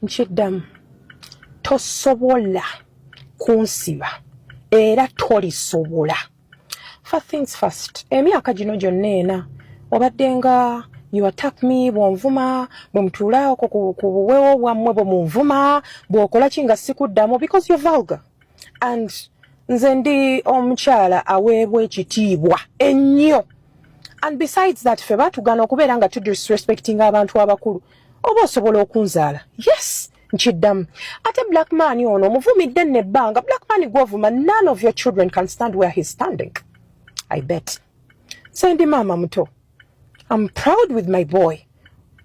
nchiddamu tosobola kunsiba era tolisobola. For things first, emyaka gino gyonna ena obadde nga you attack me bwonvuma bwemutula ku buwewo bwammwe bwemunvuma bw'okola ki nga sikuddamu because you're vulgar. And nze ndi omukyala aweebwa ekitiibwa ennyo. And besides that, ffe baatugana okubeera nga disrespecting abantu abakulu. Oba osobola okunzaala? Yes, nchiddamu. Ate black man ono omuvumidde nebbanga. Black man gw'ovuma, none of your children can stand where he's standing. I bet. Sendi mama muto. I'm proud with my boy.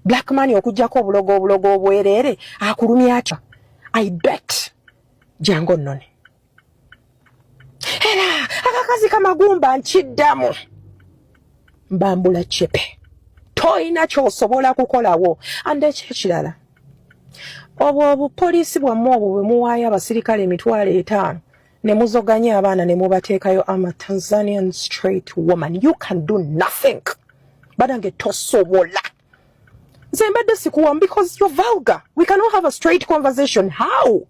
Black man okujjako obulogo obwerere akulumya atya. I bet. Jango none. Era akakazi kamagumba nchiddamu. Mbambula chepe. Toyina ky'osobola kukolawo. Ande ekirala. Obwo poliisi bwammwe obwo bwe muwaayo abasirikale emitwalo 5 ne muzoganya abaana ne mubateekayo. I'm a Tanzanian straight woman. You can do nothing. Badange tosobola. Nze mbadde sikuwamu because you're vulgar. We cannot have a straight conversation. How?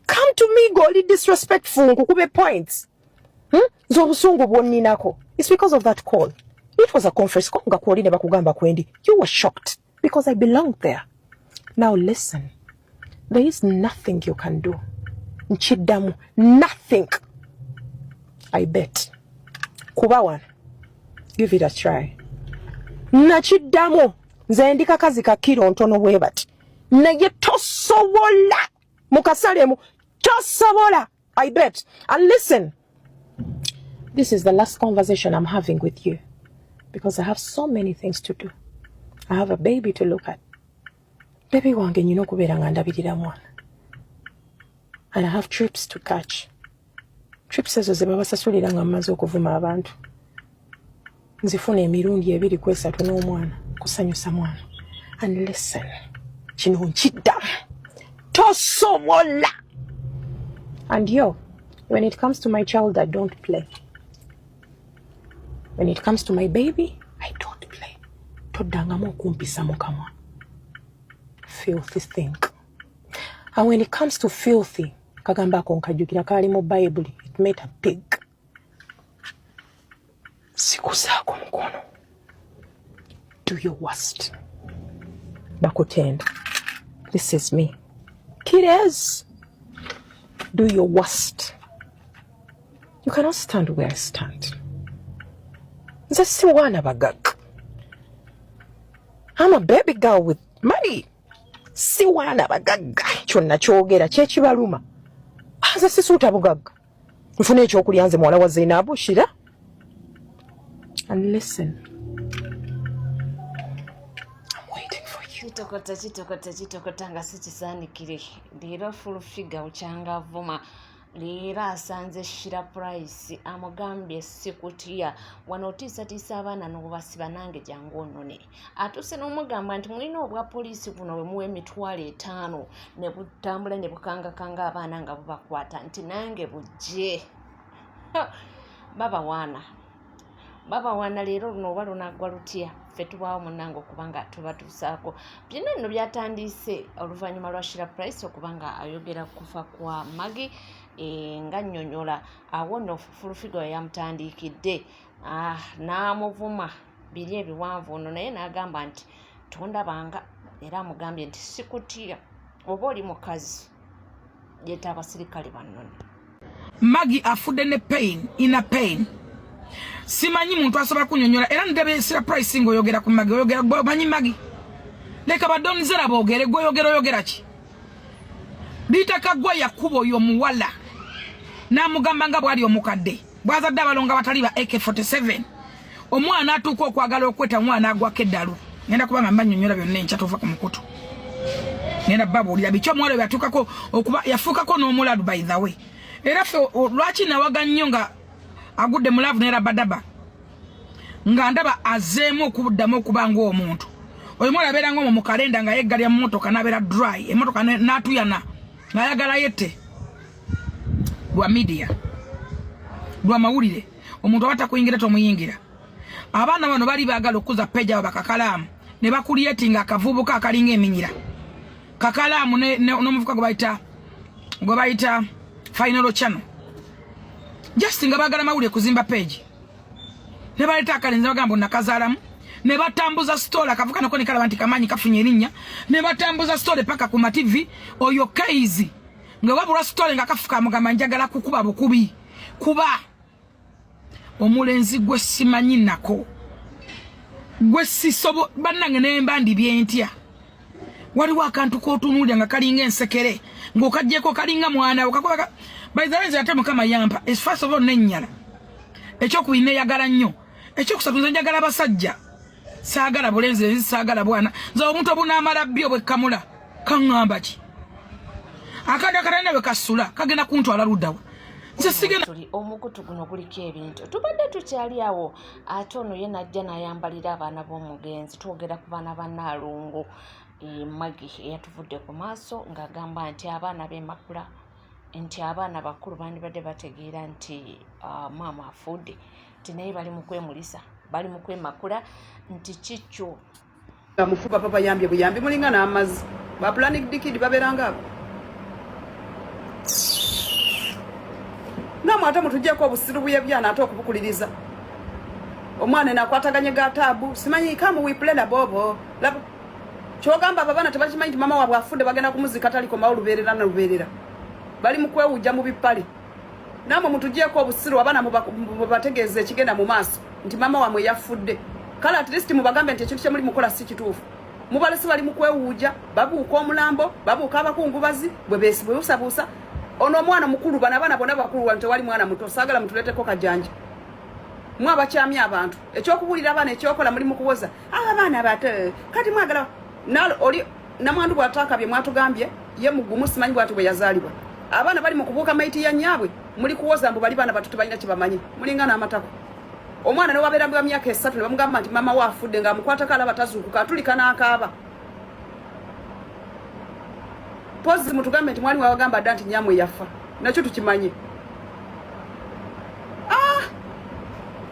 Come to me goli disrespectful nkukube points. Nze obusungu bwonninako. It's because of that call. It was a conference call nga kwoli ne bakugamba kwendi. You were shocked because I belonged there. Now listen. There is nothing you can do. Nchiddamu. Nothing. I bet. Kuba one. Give it a try. Nachiddamu. Nze ndi kakazi kakiro ntono bwe bati. Naye tosobola. Mukasalemu. Tosobola. I bet. And listen. This is the last conversation I'm having with you. Because I have so many things to do. I have a baby to look at. Baby wange nyino kubeera nga ndabirira mwana. And I have trips to catch. Trips ezo ze babasasulira nga mmaze okuvuma abantu. Nzifuna emirundi 2 ku 3 n'omwana kusanyusa mwana. And listen. Kino nkiddamu. Tosobola. And yo, when it comes to my child, I don't play. When it comes to my baby, I don't play. Toddangamu okumpisa mukamwa. Filthy thing. And when it comes to filthy, kagambako nkajukira kali mu Bible, it made a pig. Sikusaako mukono. Do your worst. Bakutenda. This is me. Kiddos. Do your worst. You cannot stand where I stand. Nze si wana bagagga. I'm a baby girl with money. Si wana bagagga. Kyonna kyogera kyekibaluma. Nze sisuuta bugagga. Nfuna ekyokulya nze muwala wa Zainabu shira. And listen. I'm waiting for you. Chitokota nga sikisaanikire. Leero full figure uchanga vuma. Leero asanze Shira Price amugambye sikutya wanotiisa abaana n'obasiba nange jangu onone. Atuse n'omugamba nti mulina obwa poliisi buno bwe muwe emitwalo 5 ne butambula ne bukangakanga abaana nga bubakwata nti nange bujje. Baba wana leero luno oba lunaggwa lutya ffe tubaawo munnange okuba nga tubatuusaako. Byonna bino byatandise oluvannyuma lwa Shira Price okuba nga ayogera kufa kwa Maggie nga nnyonnyola awo nno fulufigo yamutandikidde n'amuvuma biri ebiwanvu ono naye n'agamba nti tondabanga era amugambye nti sikutya oba oli mukazi yeeta abasirikale bannone. Maggie afudde ne pain ina pain. Simanyi muntu asobola kunnyonnyola era ndebe Shira Price ng'oyogera ku Maggie oyogera manyi Maggie leka badonzera boogere oyogera ki litakagwa yakuba oyo muwala n'amugamba nga bwali omukadde bwazadde abalonga batali ba AK47 omwana atuuka okwagala okweta mwana agwako eddalu ngenda kubanga mbannyonnyola byonna enkya tova ku mukutu ngenda babuulira biki omuwala we yatuukako okuba yafuukako n'omulalu by the way era ffe lwaki nawaga nnyo nga agudde mulavu nerabadaba nga ndaba azeemu okuddamu okuba ng'omuntu oyo mwala abeera ng'omwo mu kalenda nga yeggalya mu motoka n'abeera dry emotoka n'atuyana ng'ayagala yette lwa media lwa mawulire omuntu abata kuyingira tomuyingira. Abaana bano bali baagala okuza peja bakakalamu ne bakuliyeti nga akavubuka akalinga eminyira kakalamu n'omuvuka gwe bayita Final Channel just nga bagala mawulire kuzimba page ne baleta akalenzi bagamba nakazaalamu ne batambuza story akavuka nako nikalaba nti kamanyi kafunye erinnya ne batambuza story paka ku TV oyo kaizi nga wabula story nga kafuka mugamba njagala kukuba bukubi kuba omulenzi gwe simanyi nako gwe sisobo bannange n'embandi byentya waliwo akantu k'otunuulira nga kalinga ensekere ng'okaggyeko kalinga mwana okakoba by the way ate mukama yampa as first of all n'ennyala ekyokubiri neeyagala nnyo ekyokusatu nze njagala abasajja saagala bulenzi enzi saagala bwana nze omuntu obunaamala bbyo bwe kamula kaŋŋamba ki akadde akalina bwe kasula kagenda kuntwala luddawa nze sigenda tuli omukutu guno guliko ebintu tubadde tukyali awo ate ono ye najja n'ayambalira abaana b'omugenzi twogera ku baana ba Nnaalungu Magi eyatuvudde ku maaso ng'agamba nti abaana b'emakula nti abaana bakulu bandibadde bategeera nti maama afudde nti naye bali mu kwemulisa bali mu kwemakula nti kikyo mufuba papa yambye buyambi mulinga n'amazzi ba Planet Dikidi baberanga abo namwe ate mutujjeko obusiru bw'ebyana ate okubukuliriza omwana nakwataganye ga tabu simanyi kamu wiplena bobo labo kyogamba babana tebakimanyi mama wabwe afudde bagenda kumuzika taliko mawuluberera na luberera bali mu kwewujja mu bipale namwe mutujjeko obusiru abana mubategeeze ekigenda mu maaso nti mama wamwe yafudde kale at least mubagambe nti ekintu kye muli mukola si kituufu mubalesi bali mu kwewujja babuuka omulambo babuuka abakungubazi bwe beebusabuusa ono omwana mukulu bana abana bonna bakulu wantu wali mwana muto saagala mutuleeteko kajanja mwe abakyamye abantu ekyokubuulira abaana ekyokola muli mu kuwoza abaana bato kati mwagala oli namwandu bw'ataakabye mwatugambye ye mugumu simanyi bwatu bwe yazaalibwa abaana bali mu kubuuka maiti ya nnyabwe muli kuwoza mbu bali baana batutu balina kye bamanyi mulinga n'amatako omwana ne wabeera bwa myaka 3 ne bamugamba nti mama waafudde ng'amukwatako alaba tazuukuka atulika n'akaaba pozi mutugambe nti mwali wabagamba dda nti nnyamwe yafa nakyo tukimanye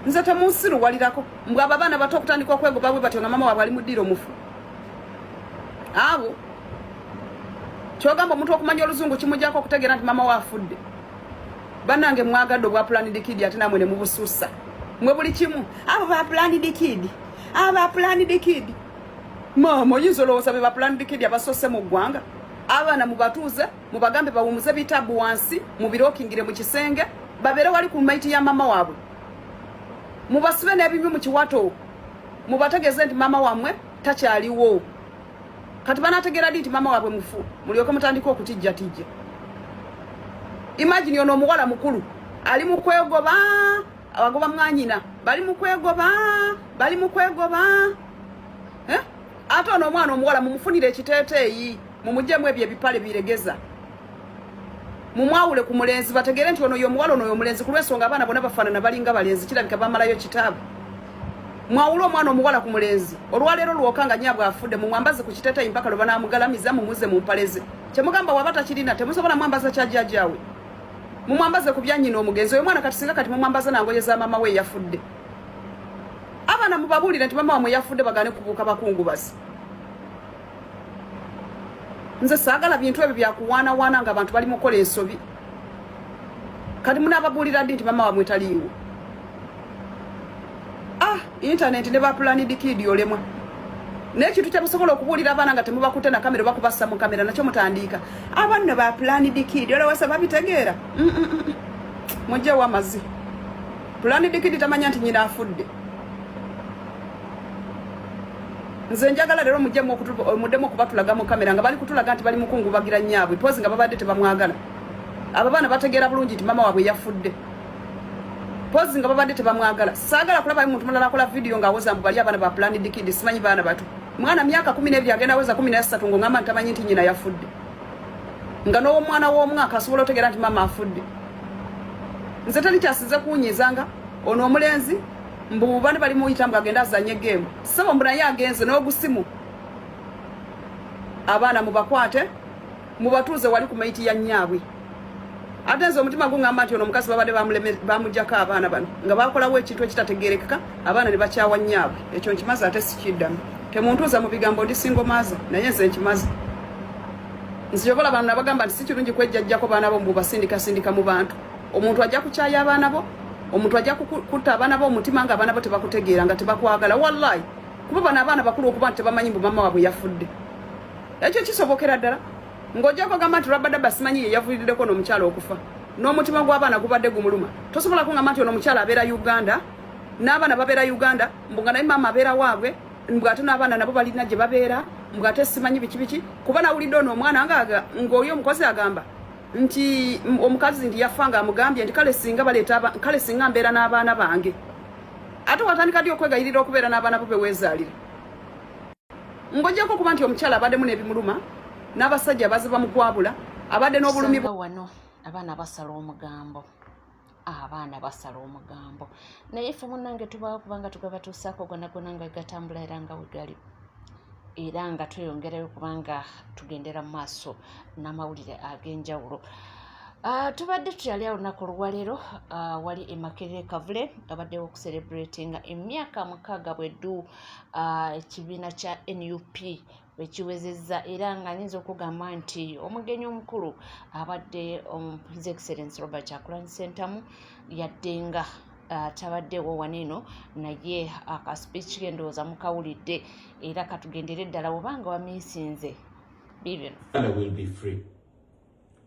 nze temunsiruwalirako mbw abo abaana bato okutandika okwegoba bwe batyo nga mama waabwe ali mu ddiiro mufu abo kyogamba omuntu okumanya oluzungu kimujjako okutegeera nti mama waafudde bannange mwagadde obwa Planet Dikidi ate namwe ne mubusuusa mwe buli kimu abo ba Planet Dikidi aba Planet Dikidi mama oyinza olowooza be ba Planet Dikidi abasoose mu ggwanga abaana mubatuuze mubagambe bawumuze bitabu wansi mubirokingire mu kisenge babeere wali ku maiti ya mama waabwe mubasibe n'ebimyu mu kiwato mubategeeze nti mama wamwe takyaliwo kati banategeera ddi nti mama waabwe mufu mulyoke mutandika okutijjatijja imagine ono omuwala mukulu ali mu kwegoba abagoba mwanyina bali mu kwegoba ate ono omwana omuwala mumufunire ekiteeteeyi mumujjemu ebyo ebipale biregeza mumwawule ku mulenzi bategeere nti ono y'omuwala ono y'omulenzi ku lw'ensonga abaana bonna bafaanana balinga balenzi kirabika bamalayo kitaabu mwawule omwana omuwala ku mulenzi olwaleero lwokanga nnyabwe afudde mumwambaze ku kiteeteeyi mpaka lwe banaamugalamiza mumuze mu mpaleze kyemugamba waba takirina temusobola mwambaza kyajjajjaawe mumwambaze ku byannyina omugenzi oyo mwana kati singa kati mumwambaza nangoye za mama we yafudde abaana mubabuulire nti mama wamwe yafudde bagane kubuuka bakungubazi nze saagala bintu ebyo byakuwaanawaana nga abantu bali mukola ensobi kati munaababuulira ddi nti mama wamwe taliiwo internet ne ba Planet Dikidi olemwa n'ekintu kyemusobola okubuulira abaana nga temubakutte na kamera bakubassa mu kamera nakyo mutandiika abaana ba Planet Dikidi olowooza babitegeera mujjewo amazzi Planet Dikidi tamanya nti nyina afudde nze njagala leero muddemu okubatulaga mu kamera nga bali kutulaga nti bali mukungubagira nnyabwe pozi nga babadde tebamwagala abo baana bategeera bulungi nti mama waabwe yafudde pozi nga babadde tebamwagala saagala kulaba muntu mulala akola video ng'awoza mbu bali abaana ba Planet Dikidi simanyi baana bato mwana myaka 12 agenda aweza 13 ng'ongamba ntamanyi nti nyina yafudde nga n'omwana w'omwaka asobola otegeera nti mama afudde nze tali kyasize kunyizanga ono omulenzi mbu bani bali muyita mbu agenda azanye game sabo mbu naye agenze n'ogusimu abaana mubakwate mubatuuze wali ku maiti ya nnyabwe ate nze omutima gungamba nti ono omukazi babadde bamujjako abaana bano nga bakolawo ekintu ekitategerekeka abaana ne bakyawa nnyabwe ekyo nkimaze ate sikiddamu temuntuuza mu bigambo ndi singo maaza naye nze nkimaze nsiyobola bana bagamba nti si kirungi kwejjajjako baana bo mubasindika mu bantu omuntu ajja kukyaya abaana bo omuntu ajja kutta abaana bo omutima nga abaana bo tebakutegeera nga tebakwagala wallahi kuba bana abaana bakulu okuba nti tebamanyi mbu mama waabwe yafudde ekyo kisobokera ddala ng'ojja kugamba nti Rabada basimanyi ye yavuliddeko n'omukyala okufa n'omutima gw'abaana gubadde gumuluma tosobola kungamba nti ono omukyala abeera Uganda n'abaana babeera Uganda mbu nga naye mama abeera waabwe mbu ate n'abaana nabo balina gye babeera mbu ate simanyi biki kuba nawulidde ono omwana ng'oli omukozi agamba nti omukazi nti yafa nga amugambye nti kale singa mbeera n'abaana bange ate watandika ddi okwegayirira okubeera n'abaana bo beweezaalira ng'ojjako okuba nti omukyala abaddemu n'ebimuluma n'abasajja baziba mu kwabula abadde n'obulumi wano abaana basala omugambo naye ffe munnange tubaawo kubanga tugaba tuusaako gonagona nga gatambula era nga wegali era nga tweyongerayo kubanga tugendera mu maaso n'amawulire ag'enjawulo. Tubadde tuyali awo lunaku olwaleero wali Immaculate Kavule abaddewo okucelebratinga emyaka 6 bweddu ekibiina kya NUP wekiwezezza era nga nyinza okugamba nti omugenyi omukulu abadde His Excellency Robert Kyagulanyi Ssentamu yadde nga tabaddewo waneeno naye akaspeech kendowooza mukawulidde era katugendere ddala obanga wamiisinze bibino will be free.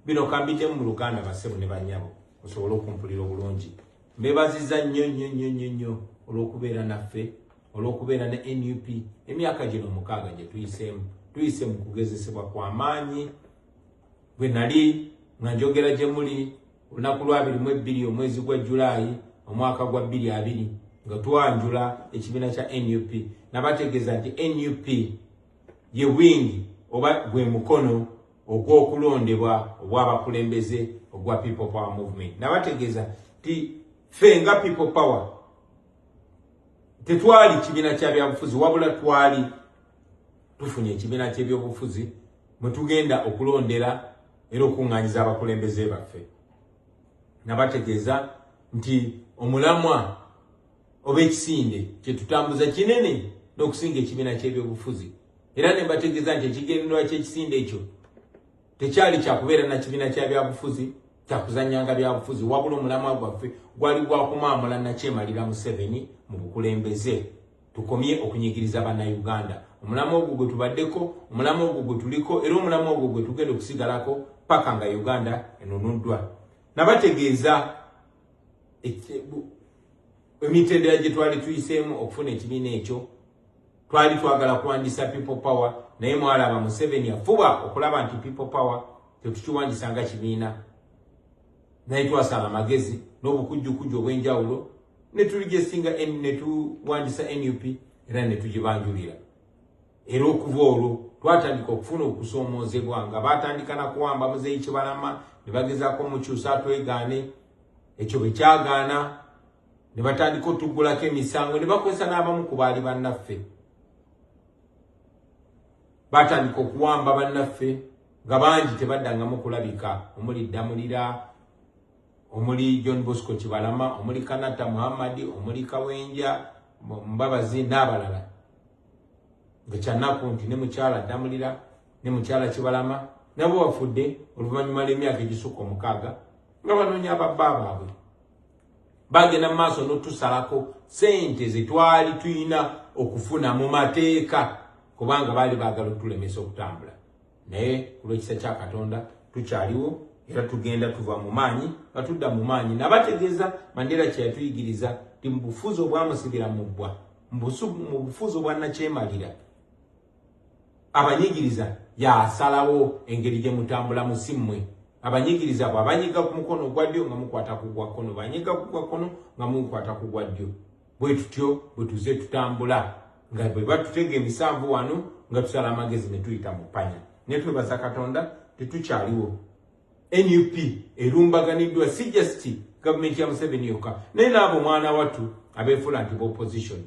Bino kambidde mu Luganda basebo ne banyabo osobola okumpulira obulungi mbebaziza nnyo olw'okubeera naffe olw'okubeera ne NUP emyaka gino 6 gye tuyise mu kugezesebwa kw'amaanyi bwe nali nga njogera gye muli olunaku lwa 22 omwezi gwa Julaayi omwaka gwa 2020 nga twanjula ekibiina kya NUP nabategeeza nti NUP ye wingi oba gwe mukono ogw'okulondebwa obw'abakulembeze ogwa People Power Movement. Nabategeeza ti ffe nga People Power tetwali kibiina kya byabufuzi wabula twali tufunye ekibiina ky'ebyobufuzi mwe tugenda okulondera era okuŋŋaanyiza abakulembeze baffe. Nabategeeza nti omulamwa oba ekisinde kye tutambuza kinene n'okusinga ekibiina ky'ebyobufuzi era ne bategeeza nti ekigendererwa ky'ekisinde ekyo tekyali kyakubeera na kibiina kya byabufuzi kyakuzanyanga byabufuzi wabula omulamwa gwaffe gwali gwakumaamula Nakyemalira Museveni mu bukulembeze tukomye okunyigiriza bannayuganda. Omulamwa ogwo gwe tubaddeko, omulamwa ogwo gwe tuliko era omulamwa ogwo gwe tugenda okusigalako paka nga Uganda enunuddwa. Nabategeeza emitendera gye twali tuyiseemu okufuna ekibiina ekyo twali twagala kuwandiisa People Power naye mwalaba Museveni afuba okulaba nti People Power tetukiwandiisa nga kibiina naye twasala amagezi n'obukujjukujju obw'enjawulo ne tuligesinga ne tuwandiisa NUP era ne tugibanjulira. Era okuva olwo twatandika okufuna okusoomoozebwa nga baatandika na kuwamba Muzeeyi Kibalama ne bagezaako mukyusa twegaane ekyo bwe kyagaana ne batandika otuggulako emisango ne bakozesa n'abamu ku baali bannaffe batandika okuwamba bannaffe nga bangi tebaddangamu kulabika omuli Damulira omuli John Bosco Kibalama omuli Kanata Muhammadi omuli Kawenja Mbabazi n'abalala nga kyanaku nti ne mukyala Damulira ne mukyala Kibalama nabo bafudde oluvannyuma lw'emyaka egisukka 6 nga banoonya ababba baabwe bagenda mu maaso n'otusalako ssente ze twali tuyina okufuna mu mateeka kubanga baali baagala okutulemesa okutambula naye ku lw'ekisa kya Katonda tukyaliwo era tugenda tuva mu maanyi batudda mu maanyi nabategeeza Mandela kye yatuyigiriza ti mu bufuzi obwamusibira mu bbwa mu bufuzi obwa Nakyemalira abanyigiriza yasalawo engeri gye mutambula mu simmwe abanyigiriza bwe abanyiga ku mukono gwa ddyo nga mukwata ku gwa kkono banyiga ku gwa kkono nga mukwata ku gwa ddyo bwe tutyo bwe tuze tutambula nga bwe batutega emisanvu wano nga tusala amagezi ne tuyita mu ppanya ne twebaza Katonda tetukyaliwo. NUP erumbaganiddwa si just gavumenti ya Museveni yokka naye n'abo mwana wattu abeefula nti opposition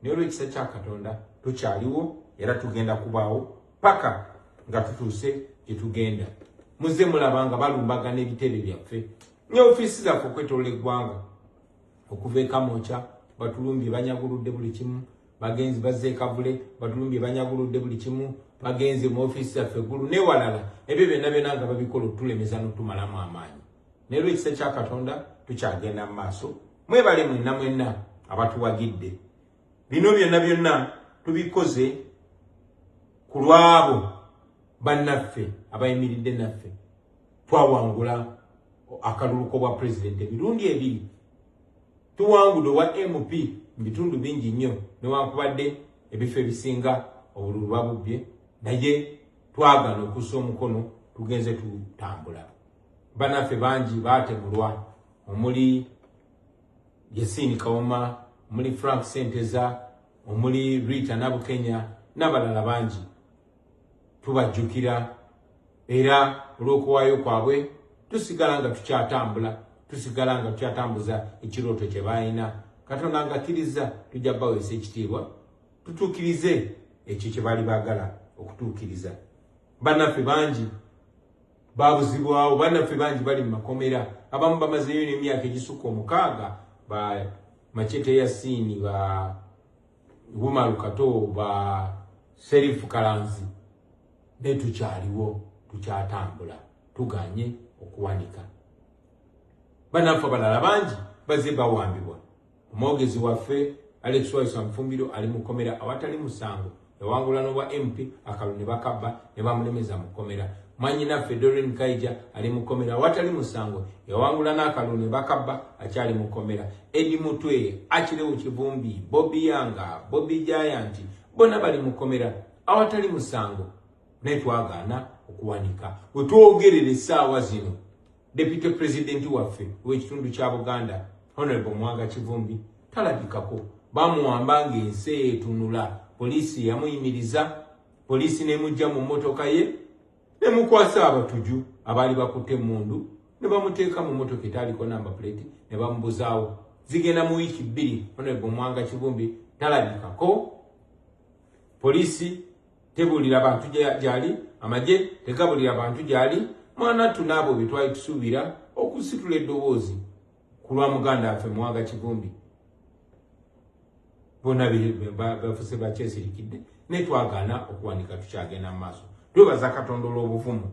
naye olw'ekisa kya Katonda tukyaliwo era tugenda kubaawo paka nga tutuuse gye tugenda. Muze mulaba nga balumbagana ebitebe byaffe ne ofiisi zaffe okwetolola eggwanga okuva e Kamwokya batulumbye banyaguludde buli kimu bagenzi bazze e Kavule batulumbye banyaguludde buli kimu bagenze mu office ya fegulu ne walala ebyo byonna byonna nga babikola tulemeza n'otumalamu amaanyi ne lw'ekisa kya Katonda tukyagenda mu maaso mwebale mwenna abatuwagidde bino byonna tubikoze ku lwabo bannaffe abayimiridde naffe twawangula akaluluko bwa president ebirundi ebiri tuwangudde wa MP mu bitundu bingi nnyo newankubadde ebifo ebisinga obululu babubbye naye twagana okussa omukono tugenze tutambula bannaffe bangi baatemulwa omuli Yesini Kawoma omuli Frank Senteza omuli Rita Nabukenya n'abalala bangi tubajjukira era olw'okuwaayo kwabwe tusigala nga tukyatambula tusigala nga tukyatambuza ekirooto kye balina Katonda ngakkiriza tujja baweesa ekitiibwa tutuukirize ekyo kye bali baagala okutuukiriza bannaffe bangi babuzibwawo bannaffe bangi bali mu makomera abamu bamazeeyo n'emyaka egisukka 6 ba Machete Yasini ba Wumalu Kato ba Serifu Kalanzi ne tukyaliwo tukyatambula tuganye okuwanika bannaffe abalala bangi bazze bawambibwa omwogezi waffe Alex Waiso Mfumbiro ali mu komera awatali musango yawangula n'obwa MP akalu ne bakabba ne bamulemeza mu komera mwanyinaffe Doreen Kaija ali mu komera awatali musango yawangula n'akalu ne bakabba akyali mu komera Edi Mutwe Akirewo Kivumbi Bobby Yanga Bobby Giant bonna bali mu komera awatali musango ne twagaana okuwanika wetwogerera essaawa zino Deputy President waffe w'ekitundu kya Buganda Honorable Mwanga Kivumbi talabikako bamuwamba ng'ensi etunula poliisi yamuyimiriza poliisi nemujja mu mmotoka ye ne mukwasa abatuju abaali bakutte mundu ne bamuteeka mu mmotoka etaaliko namba plate ne bamubuzaawo zigenda mu wiiki 2 Honorable Mwanga Kivumbi talabikako poliisi tebulira bantu gyali amagye tegabulira abantu gyali mwana tunaabo bitwali tusuubira okusitula eddoboozi ku lwa muganda waffe Mwanga Kivumbi bonna bafuse bakyesirikidde ne twagaana okuwanika tukyagenda mu maaso twebaza Katonda olw'obuvumu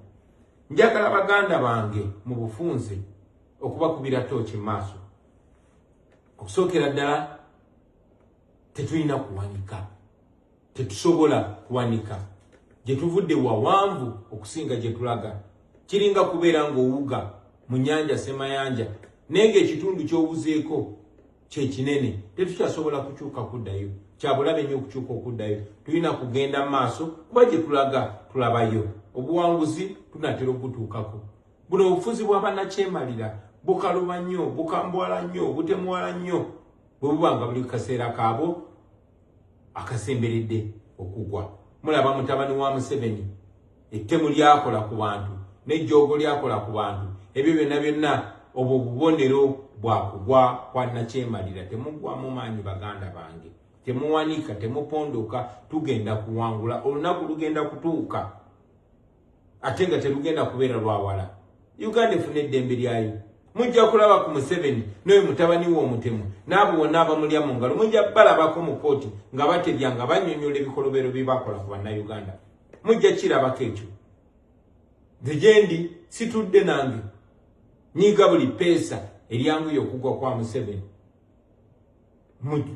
njagala baganda bange mu bufunze okubakubira tooki mu maaso okusookera ddala tetulina kuwanika tetusobola kuwanika gye tuvudde wawanvu okusinga gye tulaga kiringa kubeera ng'owuga mu nnyanja semayanja naye ng'ekitundu ky'owuzeeko kye kinene tetukyasobola kukyuka kuddayo kyabulabe nnyo okukyuka okuddayo tulina kugenda mu maaso kuba gye tulaga tulabayo obuwanguzi tunatera okutuukako buno obufuzi bw'abannakyemalira bukaluba nnyo bukambwala nnyo butemuwala nnyo bwe buba nga buli kaseera kaabo akasemberedde okugwa mulaba mutabani wa Museveni ettemu lyakola ku bantu n'ejjoogo lyakola ku bantu ebyo byonna obwo bubonero bwakugwa kwa nakyemalira temuggwamu maanyi baganda bange temuwanika temupondoka tugenda kuwangula olunaku lugenda kutuuka ate nga terugenda kubeera lwawala Uganda efuna eddembe lyayo mujja kulaba ku Museveni n'oyo mutabani w'omutemu n'abo bonna abamulya mu ngalo mujja balabako mu kooti nga batebya nga bannyonnyola ebikolobero bye bakola ku bannayuganda mujja kirabako ekyo nze gyendi situdde nange nyiga buli peesa eryanguye okugwa kwa Museveni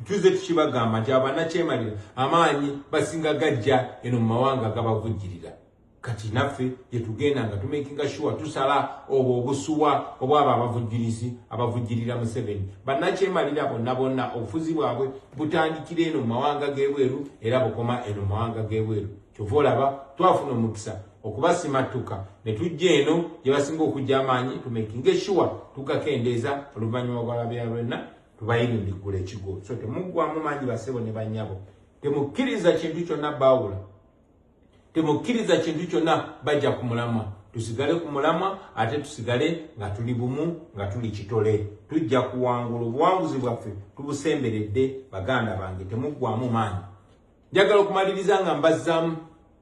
tuze tukibagamba nti abannakyemalira amaanyi basinga gajja eno mu mawanga gabavujjirira kati naffe gye tugenda nga tumakinga sure tusala obwo obusuwa obwabo abavujjirira Museveni bannakyemalira bonna obufuzi bwabwe butandikira eno mu mawanga g'ebweru era bukoma eno mu mawanga g'ebweru kyova olaba twafuna omukisa okubasimatuka ne tujja eno gye basinga okujja amaanyi tumakinga sure tugakendeeza oluvannyuma lwalabira lwenna tubayirindiggula ekigo so temuggwamu maanyi basebo ne bannyabo temukkiriza kintu kyonna baawula temukkiriza kintu kyonna bajja ku mulamwa tusigale ku mulamwa ate tusigale nga tuli bumu nga tuli kitole tujja kuwangula obuwanguzi bwaffe tubusemberedde baganda bange temuggwamu maanyi njagala okumaliriza nga mbazzaamu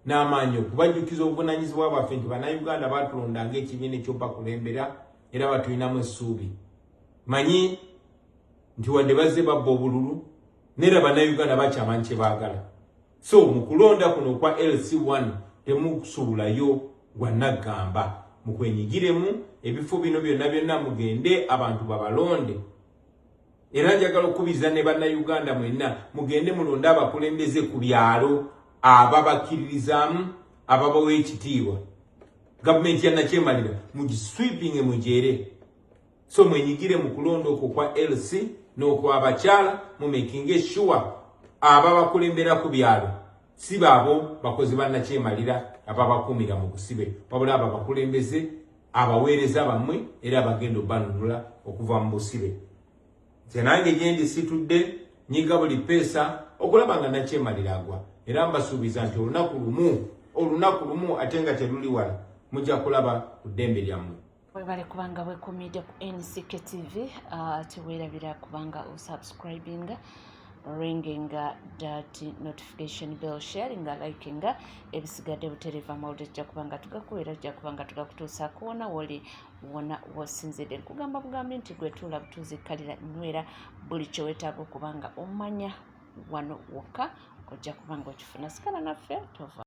n'amaanyi okubajjukiza obuvunanyizibwa bwaffe nti bannayuganda batulonda ng'ekibiina ekyobakulembera era batulinamu essuubi manyi nti wadde bazze babba obululu neera bannayuganda bakyamanyi kye baagala So mukulonda kuno kwa LC1 temukusubulayo gwanagamba mukwenyigiremu ebifo bino byonna mugende abantu babalonde. Era njagala okubiza ne bannayuganda mwenna mugende mulonda abakulembeze ku byalo ababakiririzaamu ababawa ekitiibwa. Gavumenti ya Nakyemalira mugisweeping mujere. So mwenyigire mu kulonda okwo kwa LC n'okwabakyala mu making sure ababakulembera ku byalo si baabo bakozi ba Nakyemalira ababakumira mu kusibe wabula ababakulembeze abaweereza bamwe era abagenda obanulula okuva mu busibe. Nange gyendi situdde nyiga buli pesa okulaba nga Nakyemalira agwa era mbasuubiza nti olunaku lumu ate nga teruli wala mujja kulaba ku ddembe lyammwe. Webale kubanga wekumide ku NCK TV teweerabira kubanga osubscribinga ringinga that notification bell sharinga likinga ebisigadde butereva mawulire tujja kubanga tugakuweera tujja kubanga tugakutuusa kuwona woli wona wasinzidde nkugamba bugambi nti gwe tuula butuuzikalira nywera buli kye weetaaga okubanga omanya wano wokka ojja kubanga okifuna sikala naffe tova